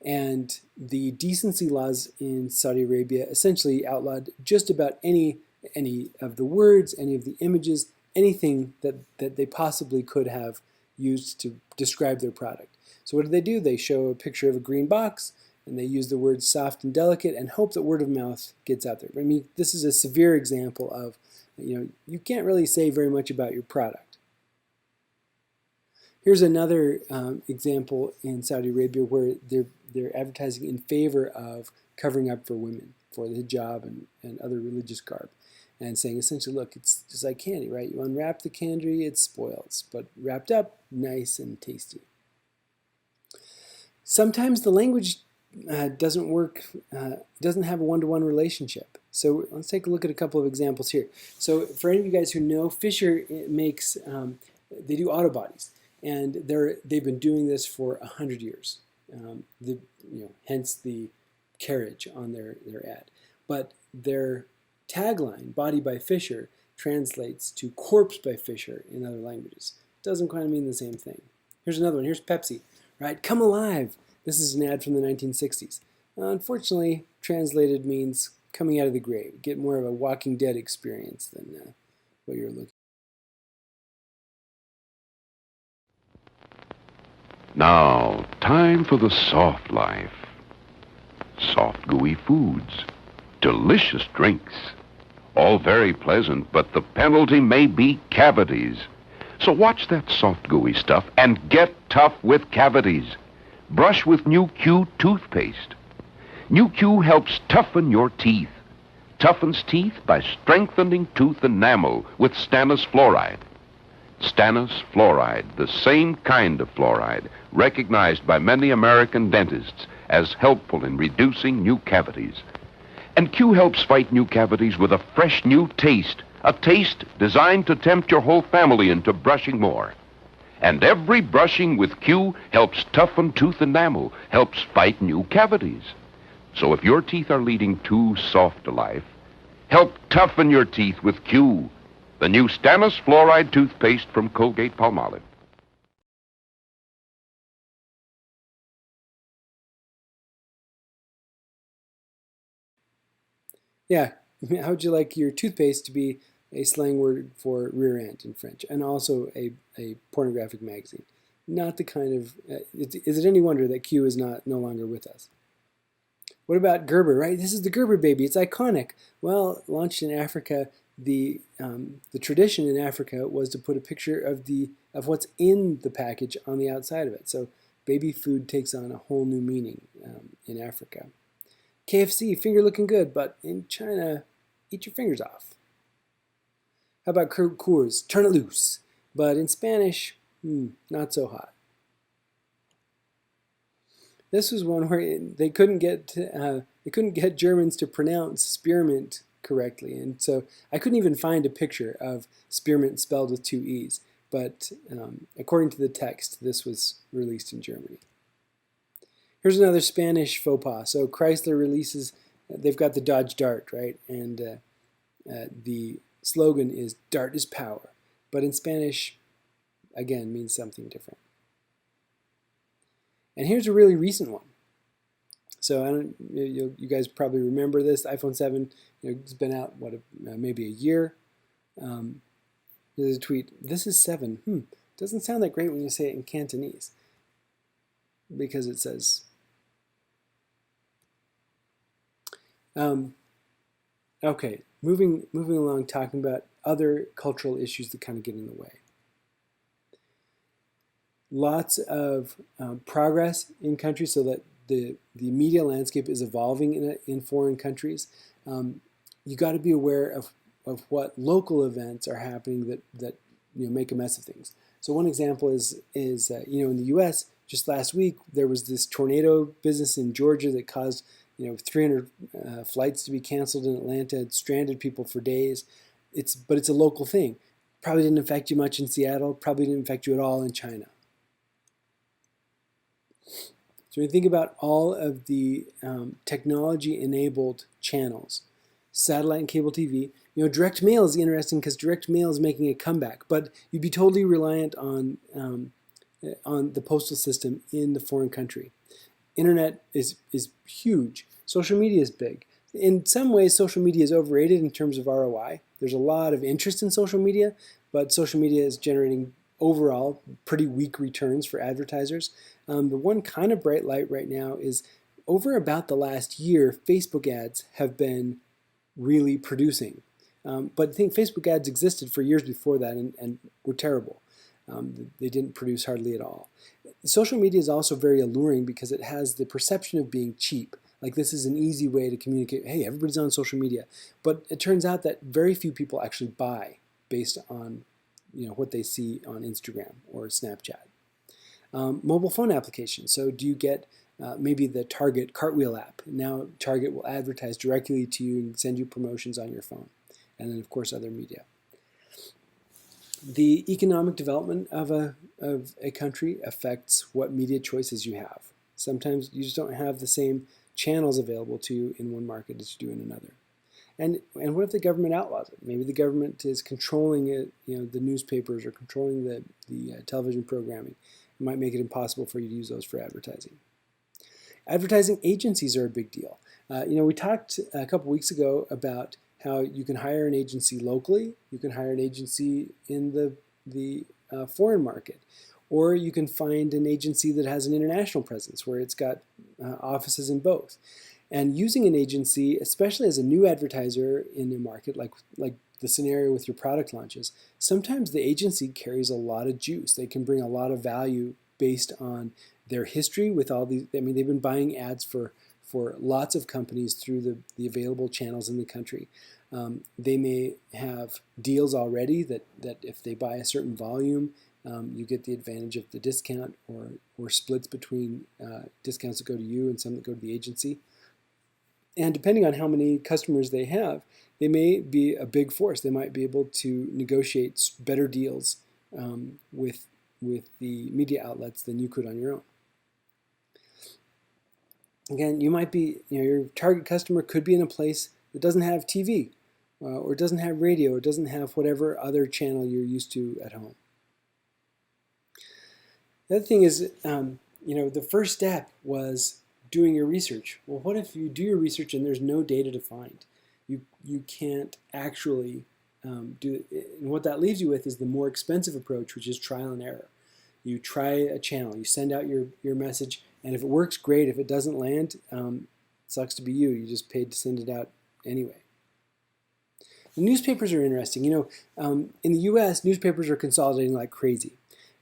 And the decency laws in Saudi Arabia essentially outlawed just about any of the words, any of the images, anything that they possibly could have used to describe their product. So what do? They show a picture of a green box, and they use the words soft and delicate and hope that word of mouth gets out there. I mean, this is a severe example of, you can't really say very much about your product. Here's another example in Saudi Arabia where they're advertising in favor of covering up for women, for the hijab and other religious garb, and saying essentially, look, it's just like candy, right? You unwrap the candy, it spoils, but wrapped up, nice and tasty. Sometimes the language doesn't work, doesn't have a one-to-one relationship. So let's take a look at a couple of examples here. So for any of you guys who know, Fisher makes, they do auto bodies. And they've been doing this for 100 years. Hence the carriage on their ad. But their tagline, "Body by Fisher," translates to corpse by Fisher in other languages. Doesn't quite mean the same thing. Here's another one. Here's Pepsi, right? Come alive. This is an ad from the 1960s. Unfortunately, translated means coming out of the grave. Get more of a Walking Dead experience than what you're looking for. Now, time for the soft life. Soft, gooey foods, delicious drinks, all very pleasant, but the penalty may be cavities. So watch that soft, gooey stuff and get tough with cavities. Brush with New Q toothpaste. New Q helps toughen your teeth. Toughens teeth by strengthening tooth enamel with stannous fluoride. Stannous fluoride, the same kind of fluoride recognized by many American dentists as helpful in reducing new cavities. And Q helps fight new cavities with a fresh new taste, a taste designed to tempt your whole family into brushing more. And every brushing with Q helps toughen tooth enamel, helps fight new cavities. So if your teeth are leading too soft a life, help toughen your teeth with Q, the new stannous fluoride toothpaste from Colgate-Palmolive. Yeah, how would you like your toothpaste to be a slang word for rear end in French, and also a pornographic magazine? Not the kind of, is it any wonder that Q is no longer with us? What about Gerber, right? This is the Gerber baby, it's iconic. Well, launched in Africa, the tradition in Africa was to put a picture of what's in the package on the outside of it. So baby food takes on a whole new meaning in Africa. KFC, finger looking good, but in China, eat your fingers off. How about Coors, turn it loose, but in Spanish, not so hot. This was one where they couldn't get Germans to pronounce spearmint correctly, and so I couldn't even find a picture of spearmint spelled with 2 E's, but according to the text, this was released in Germany. Here's another Spanish faux pas. So Chrysler releases, they've got the Dodge Dart, right? And the slogan is "Dart is power," but in Spanish, again, means something different. And here's a really recent one. So you guys probably remember this. iPhone 7, it's been out maybe a year. There's a tweet. This is 7. Doesn't sound that great when you say it in Cantonese, because it says. Okay, moving along, talking about other cultural issues that kind of get in the way. Lots of progress in countries, so that the media landscape is evolving in foreign countries. You got to be aware of what local events are happening that make a mess of things. So one example is in the U.S. just last week there was this tornado business in Georgia that caused 300 flights to be canceled in Atlanta. It stranded people for days. But it's a local thing. Probably didn't affect you much in Seattle. Probably didn't affect you at all in China. So when you think about all of the technology-enabled channels, satellite and cable TV, direct mail is interesting because direct mail is making a comeback, but you'd be totally reliant on the postal system in the foreign country. Internet is huge. Social media is big. In some ways, social media is overrated in terms of ROI. There's a lot of interest in social media, but social media is generating overall pretty weak returns for advertisers. The one kind of bright light right now is over about the last year, Facebook ads have been really producing. But I think Facebook ads existed for years before that and were terrible. They didn't produce hardly at all. Social media is also very alluring because it has the perception of being cheap. Like this is an easy way to communicate, hey, everybody's on social media. But it turns out that very few people actually buy based on what they see on Instagram or Snapchat. Mobile phone applications. So do you get maybe the Target Cartwheel app? Now Target will advertise directly to you and send you promotions on your phone. And then of course other media. The economic development of a country affects what media choices you have. Sometimes you just don't have the same channels available to you in one market as you do in another. And what if the government outlaws it? Maybe the government is controlling it, the newspapers or controlling the television programming. It might make it impossible for you to use those for advertising. Advertising agencies are a big deal. We talked a couple weeks ago about how you can hire an agency locally, you can hire an agency in the foreign market, or you can find an agency that has an international presence where it's got offices in both. And using an agency, especially as a new advertiser in a market like the scenario with your product launches, sometimes the agency carries a lot of juice. They can bring a lot of value based on their history with all these. I mean, they've been buying ads for lots of companies through the available channels in the country. They may have deals already that if they buy a certain volume, you get the advantage of the discount or splits between discounts that go to you and some that go to the agency. And depending on how many customers they have, they may be a big force. They might be able to negotiate better deals with the media outlets than you could on your own. Again, you might be, your target customer could be in a place that doesn't have TV or doesn't have radio or doesn't have whatever other channel you're used to at home. The other thing is, the first step was doing your research. Well, what if you do your research and there's no data to find? You can't actually do it. And what that leaves you with is the more expensive approach, which is trial and error. You try a channel, you send out your message, and if it works, great. If it doesn't land, sucks to be you. You just paid to send it out anyway. The newspapers are interesting. In the U.S., newspapers are consolidating like crazy.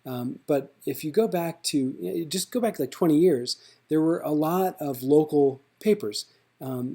But if you go back to, just go back like 20 years, there were a lot of local papers.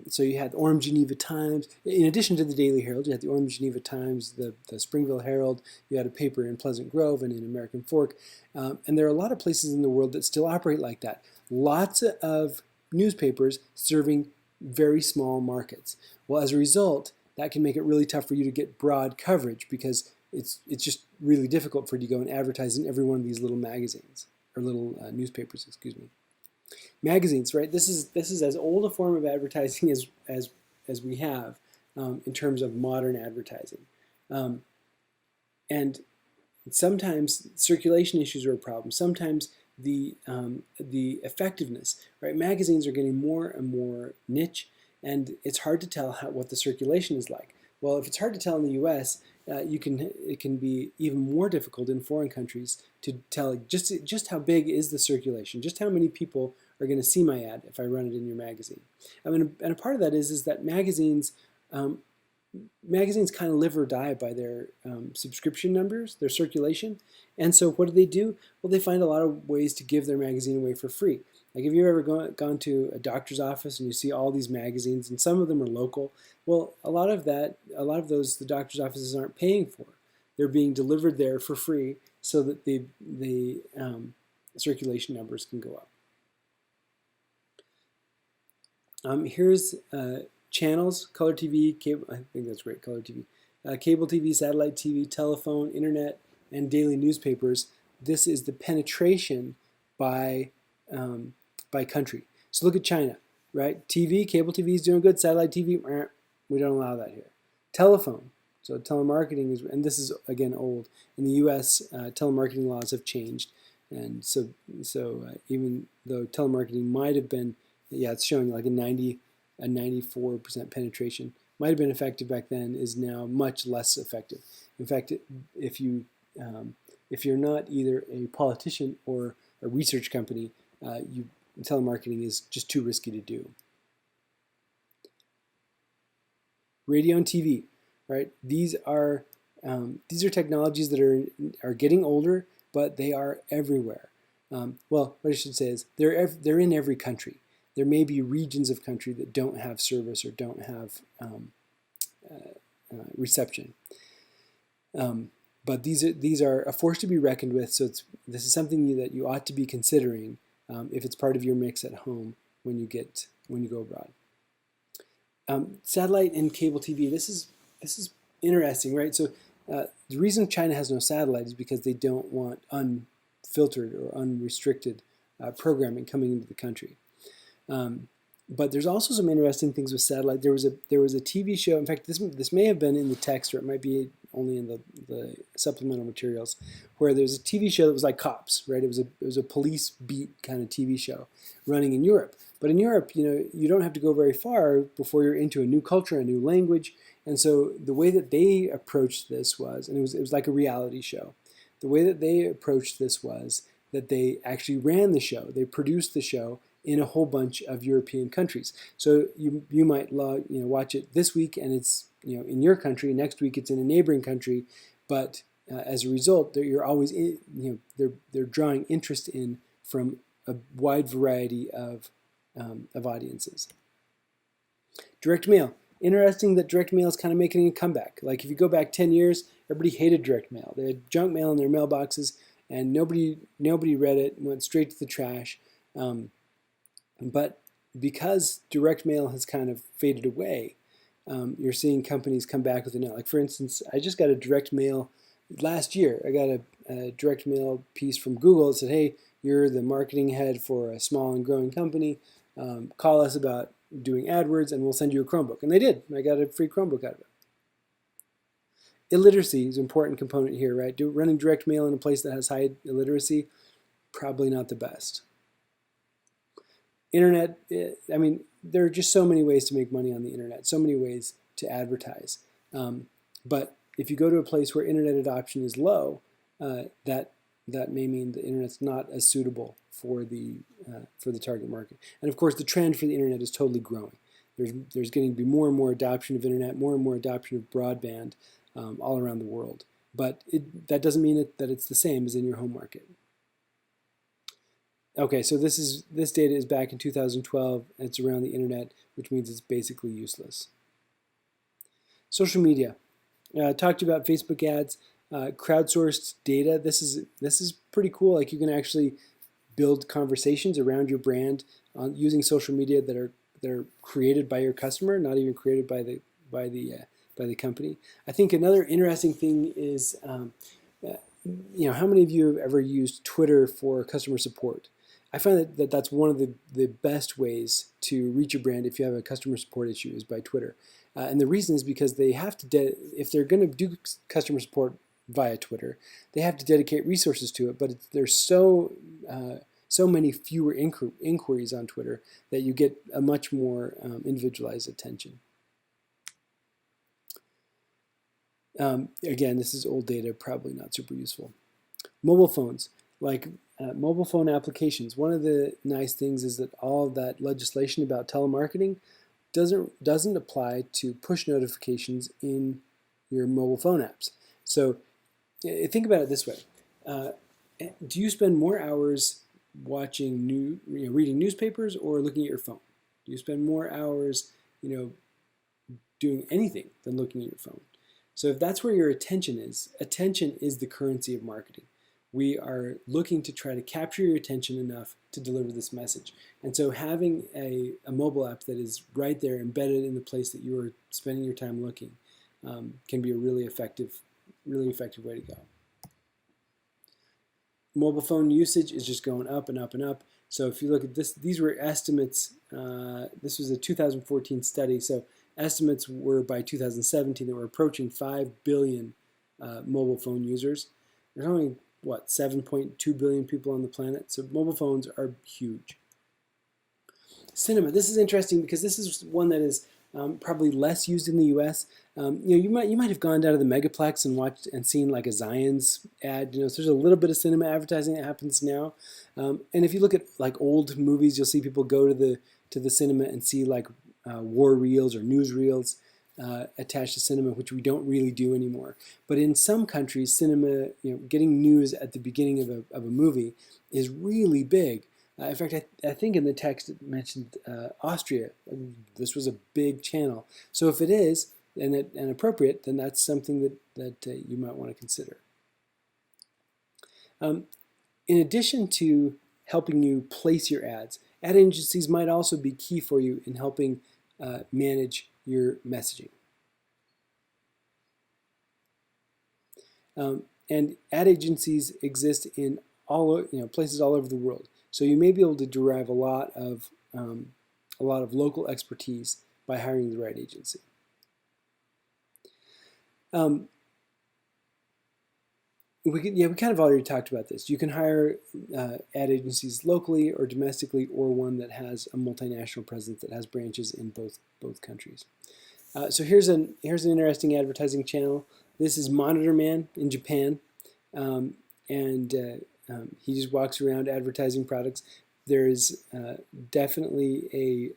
So you had the Orem Geneva Times. In addition to the Daily Herald, you had the Orem Geneva Times, the Springville Herald. You had a paper in Pleasant Grove and in American Fork. And there are a lot of places in the world that still operate like that. Lots of newspapers serving very small markets. Well, as a result, that can make it really tough for you to get broad coverage because it's just really difficult for you to go and advertise in every one of these little magazines or little newspapers, excuse me. Magazines, right? This is as old a form of advertising as we have in terms of modern advertising, and sometimes circulation issues are a problem. Sometimes the effectiveness, right? Magazines are getting more and more niche, and it's hard to tell what the circulation is like. Well, if it's hard to tell in the U.S., it can be even more difficult in foreign countries to tell just how big is the circulation, just how many people are going to see my ad if I run it in your magazine. And a part of that is that magazines kind of live or die by their subscription numbers, their circulation. And so what do? Well, they find a lot of ways to give their magazine away for free. Like, have you ever gone to a doctor's office and you see all these magazines, and some of them are local? Well, a lot of those the doctor's offices aren't paying for. They're being delivered there for free so that the circulation numbers can go up. Here's channels: color TV, cable. I think that's great. Color TV, cable TV, satellite TV, telephone, internet, and daily newspapers. This is the penetration by country. So look at China, right? TV, cable TV is doing good. Satellite TV, we don't allow that here. Telephone, so telemarketing is, and this is again old. In the U.S., telemarketing laws have changed, and so even though telemarketing might have been, it's showing like a 94% penetration, might have been effective back then, is now much less effective. In fact, if you're not either a politician or a research company, telemarketing is just too risky to do. Radio and TV, right? These are technologies that are getting older, but they are everywhere. Well, what I should say is they're in every country. There may be regions of country that don't have service or don't have reception. But these are a force to be reckoned with. So this is something that you ought to be considering if it's part of your mix at home when you go abroad. Satellite and cable TV. This is interesting, right? So the reason China has no satellite is because they don't want unfiltered or unrestricted programming coming into the country. But there's also some interesting things with satellite. There was a TV show. In fact, this may have been in the text, or it might be only in the supplemental materials, where there's a TV show that was like Cops, right? It was a police beat kind of TV show running in Europe. But in Europe, you don't have to go very far before you're into a new culture, a new language. And so the way that they approached this was, and it was like a reality show. The way that they approached this was that they actually ran the show. They produced the show in a whole bunch of European countries. So you might watch it this week and it's in your country. Next week it's in a neighboring country, but as a result, you're always they're drawing interest in from a wide variety of audiences. Direct mail. Interesting that direct mail is kind of making a comeback. Like if you go back 10 years, everybody hated direct mail. They had junk mail in their mailboxes, and nobody read it, went straight to the trash. But because direct mail has kind of faded away, you're seeing companies come back with it now. Like for instance, I just got a direct mail last year. I got a direct mail piece from Google that said, "Hey, you're the marketing head for a small and growing company. Call us about doing AdWords and we'll send you a Chromebook." And they did. I got a free Chromebook out of it. Illiteracy is an important component here, right? Running direct mail in a place that has high illiteracy, probably not the best. Internet, I mean, there are just so many ways to make money on the internet, so many ways to advertise. But if you go to a place where internet adoption is low, that may mean the internet's not as suitable for the target market. And of course, the trend for the internet is totally growing. There's getting to be more and more adoption of internet, more and more adoption of broadband all around the world. But that doesn't mean that it's the same as in your home market. Okay, so this data is back in 2012. And it's around the internet, which means it's basically useless. Social media. Talked about Facebook ads, crowdsourced data. This is pretty cool. Like you can actually build conversations around your brand using social media that are created by your customer, not even created by the company. I think another interesting thing is, how many of you have ever used Twitter for customer support? I find that that's one of the best ways to reach your brand if you have a customer support issue is by Twitter. And the reason is because they have to, if they're going to do customer support via Twitter, they have to dedicate resources to it. But there's so many fewer inquiries on Twitter that you get a much more individualized attention. Again, this is old data, probably not super useful. Mobile phones, like mobile phone applications. One of the nice things is that all of that legislation about telemarketing doesn't apply to push notifications in your mobile phone apps. So think about it this way: do you spend more hours watching reading newspapers or looking at your phone? Do you spend more hours, doing anything than looking at your phone? So if that's where your attention is the currency of marketing. We are looking to try to capture your attention enough to deliver this message. And so having a mobile app that is right there embedded in the place that you are spending your time looking can be a really effective way to go. Mobile phone usage is just going up and up and up. So if you look at this, these were estimates. This was a 2014 study. So estimates were by 2017 that we're approaching 5 billion mobile phone users. There's only 7.2 billion people on the planet. So mobile phones are huge. Cinema. This is interesting because this is one that is probably less used in the U.S. You might have gone down to the Megaplex and watched and seen like a Zions ad. So there's a little bit of cinema advertising that happens now. And if you look at like old movies, you'll see people go to the cinema and see like war reels or news reels attached to cinema, which we don't really do anymore. But in some countries, cinema, getting news at the beginning of a movie is really big. In fact, I think in the text it mentioned Austria. This was a big channel. So if it is and appropriate, then that's something that you might want to consider. In addition to helping you place your ads, ad agencies might also be key for you in helping manage your messaging. And ad agencies exist in places all over the world. So you may be able to derive a lot of a lot of local expertise by hiring the right agency. We kind of already talked about this. You can hire ad agencies locally or domestically, or one that has a multinational presence that has branches in both countries. So here's an interesting advertising channel. This is Monitor Man in Japan, and he just walks around advertising products. There's definitely a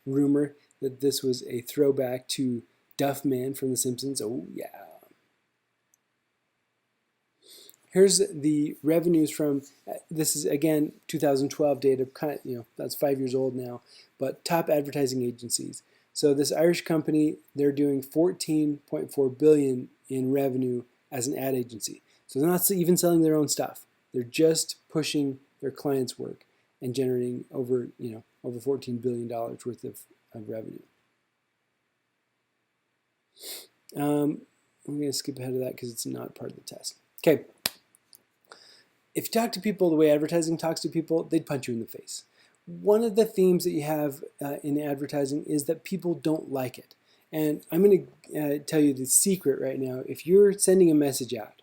rumor that this was a throwback to Duff Man from The Simpsons. Oh yeah. Here's the revenues from, this is again 2012 data, kind of, that's 5 years old now, but top advertising agencies. So this Irish company, they're doing 14.4 billion in revenue as an ad agency. So they're not even selling their own stuff. They're just pushing their clients' work and generating over $14 billion worth of revenue. I'm going to skip ahead of that because it's not part of the test. Okay. If you talk to people the way advertising talks to people, they'd punch you in the face. One of the themes that you have in advertising is that people don't like it. And I'm going to tell you the secret right now. If you're sending a message out,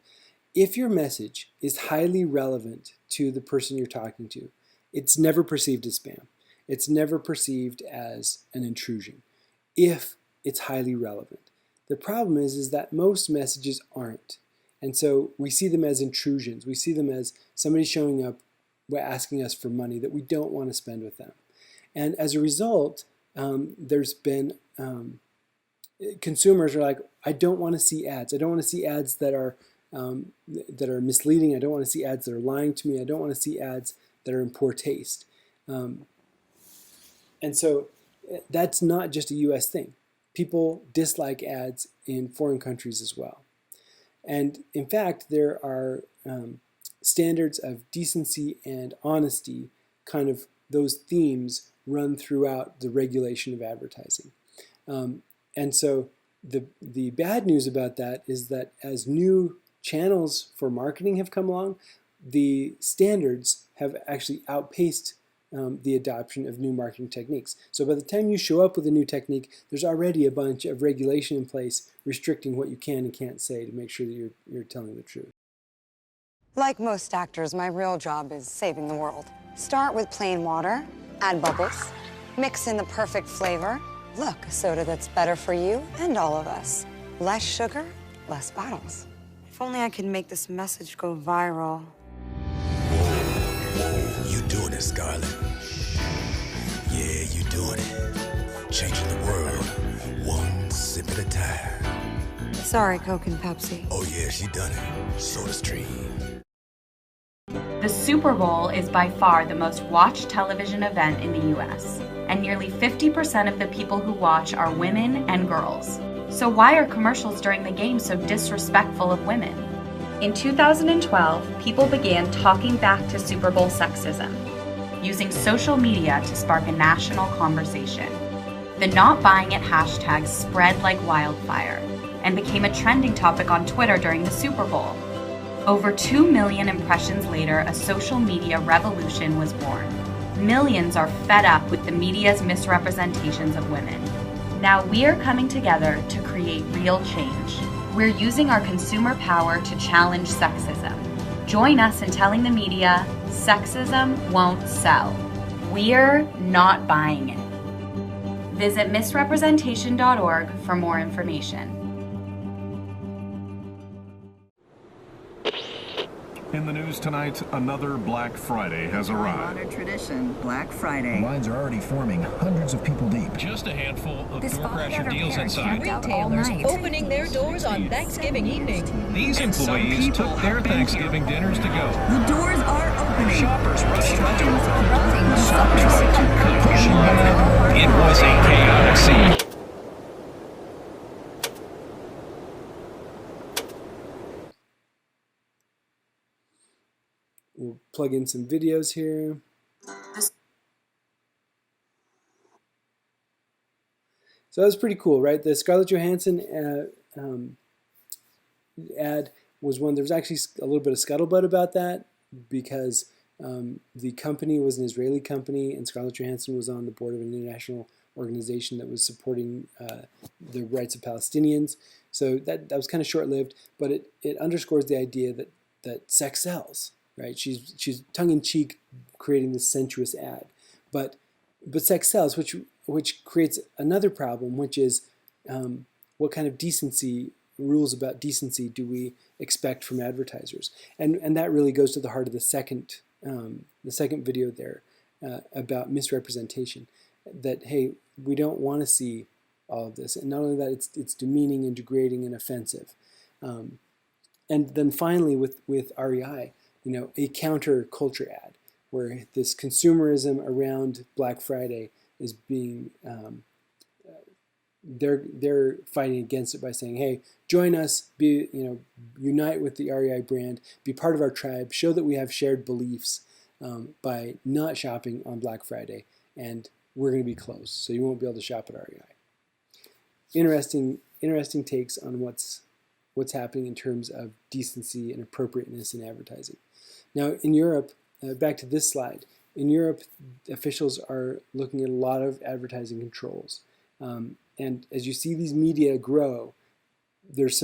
if your message is highly relevant to the person you're talking to, it's never perceived as spam. It's never perceived as an intrusion if it's highly relevant. The problem is that most messages aren't. And so we see them as intrusions. We see them as somebody showing up asking us for money that we don't want to spend with them. And as a result, there's been consumers are like, I don't want to see ads. I don't want to see ads that are misleading. I don't want to see ads that are lying to me. I don't want to see ads that are in poor taste. And so that's not just a US thing. People dislike ads in foreign countries as well. And in fact, there are standards of decency and honesty, kind of those themes run throughout the regulation of advertising. And so the bad news about that is that as new channels for marketing have come along, the standards have actually outpaced the adoption of new marketing techniques. So by the time you show up with a new technique, there's already a bunch of regulation in place restricting what you can and can't say to make sure that you're telling the truth. Like most actors, my real job is saving the world. Start with plain water, add bubbles, mix in the perfect flavor. Look, a soda that's better for you and all of us. Less sugar, less bottles. If only I could make this message go viral. You doing it, Scarlett. Yeah, you doing it. Changing the world, one sip at a time. Sorry, Coke and Pepsi. Oh yeah, she done it. SodaStream. The Super Bowl is by far the most watched television event in the US, and nearly 50% of the people who watch are women and girls. So why are commercials during the game so disrespectful of women? In 2012, people began talking back to Super Bowl sexism, using social media to spark a national conversation. The not buying it hashtag spread like wildfire and became a trending topic on Twitter during the Super Bowl. Over 2 million impressions later, a social media revolution was born. Millions are fed up with the media's misrepresentations of women. Now we're coming together to create real change. We're using our consumer power to challenge sexism. Join us in telling the media, sexism won't sell. We're not buying it. Visit misrepresentation.org for more information. In the news tonight, another Black Friday has arrived. Modern tradition, Black Friday. Lines are already forming, hundreds of people deep. Just a handful of door-crasher deals inside. Retailers opening their doors on Thanksgiving evening. These employees took their Thanksgiving dinners to go. The doors are opening. Shoppers rushed to It was a chaotic scene. We'll plug in some videos here. So that's pretty cool, right? The Scarlett Johansson ad was one. There was actually a little bit of scuttlebutt about that because The company was an Israeli company, and Scarlett Johansson was on the board of an international organization that was supporting the rights of Palestinians. So that was kind of short-lived, but it underscores the idea that sex sells, right? She's tongue-in-cheek creating this sensuous ad, but sex sells, which creates another problem, which is what kind of rules about decency do we expect from advertisers? And that really goes to the heart of the second video there about misrepresentation. That, hey, we don't want to see all of this, and not only that, it's demeaning and degrading and offensive. And then finally, with REI, a counter-culture ad where this consumerism around Black Friday is being they're fighting against it by saying, hey, join us, unite with the REI brand, be part of our tribe, show that we have shared beliefs by not shopping on Black Friday, and we're going to be closed, so you won't be able to shop at REI. Interesting takes on what's happening in terms of decency and appropriateness in advertising. Now, in Europe, back to this slide, in Europe, officials are looking at a lot of advertising controls. And as you see these media grow, there is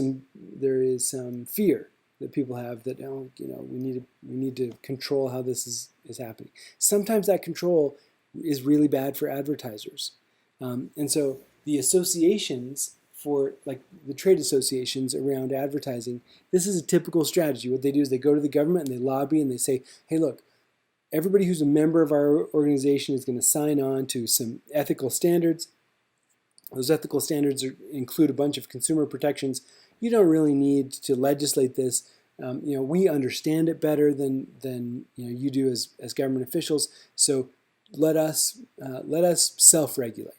some fear that people have that, we need to control how this is happening. Sometimes that control is really bad for advertisers. And so the associations like the trade associations around advertising, this is a typical strategy. What they do is they go to the government and they lobby and they say, hey, look, everybody who's a member of our organization is going to sign on to some ethical standards. Those ethical standards include a bunch of consumer protections. You don't really need to legislate this. We understand it better than you do as government officials. So let us self-regulate.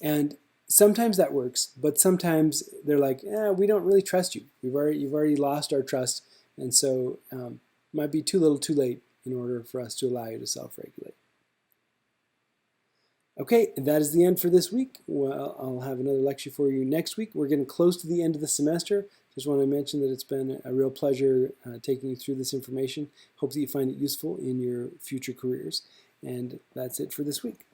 And sometimes that works, but sometimes they're like, we don't really trust you. You've already lost our trust, and so it might be too little, too late in order for us to allow you to self-regulate. Okay, that is the end for this week. Well, I'll have another lecture for you next week. We're getting close to the end of the semester. Just want to mention that it's been a real pleasure taking you through this information. Hope that you find it useful in your future careers. And that's it for this week.